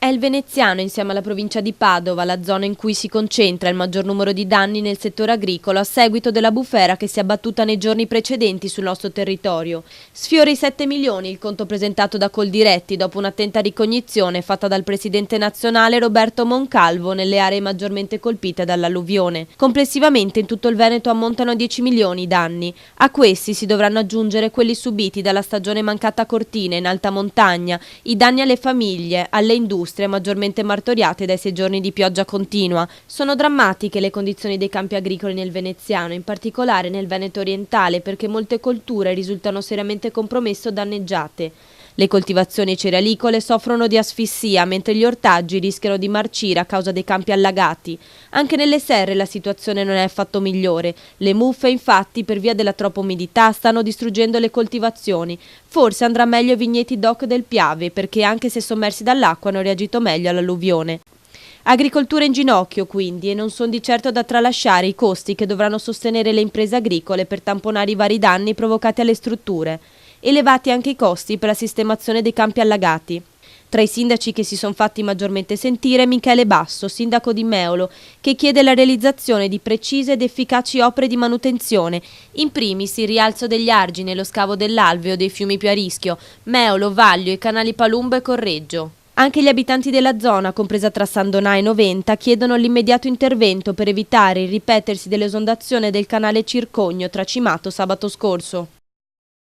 il Veneziano, insieme alla provincia di Padova, la zona in cui si concentra il maggior numero di danni nel settore agricolo a seguito della bufera che si è abbattuta nei giorni precedenti sul nostro territorio. Sfiora i 7 milioni il conto presentato da Coldiretti dopo un'attenta ricognizione fatta dal presidente nazionale Roberto Moncalvo nelle aree maggiormente colpite dall'alluvione. Complessivamente in tutto il Veneto ammontano a 10 milioni i danni. A questi si dovranno aggiungere quelli subiti dalla stagione mancata a Cortina in alta montagna, i danni alle famiglie, alle industrie maggiormente martoriate dai 6 giorni di pioggia continua. Sono drammatiche le condizioni dei campi agricoli nel Veneziano, in particolare nel Veneto orientale, perché molte colture risultano seriamente compromesse o danneggiate. Le coltivazioni cerealicole soffrono di asfissia, mentre gli ortaggi rischiano di marcire a causa dei campi allagati. Anche nelle serre la situazione non è affatto migliore. Le muffe, infatti, per via della troppa umidità, stanno distruggendo le coltivazioni. Forse andrà meglio ai vigneti DOC del Piave, perché anche se sommersi dall'acqua hanno reagito meglio all'alluvione. Agricoltura in ginocchio, quindi, e non sono di certo da tralasciare i costi che dovranno sostenere le imprese agricole per tamponare i vari danni provocati alle strutture. Elevati anche i costi per la sistemazione dei campi allagati. Tra i sindaci che si sono fatti maggiormente sentire Michele Basso, sindaco di Meolo, che chiede la realizzazione di precise ed efficaci opere di manutenzione, in primis il rialzo degli argini e lo scavo dell'alveo dei fiumi più a rischio, Meolo, Vaglio, i canali Palumbo e Correggio. Anche gli abitanti della zona, compresa tra San Donà e Noventa, chiedono l'immediato intervento per evitare il ripetersi dell'esondazione del canale Circogno tracimato sabato scorso.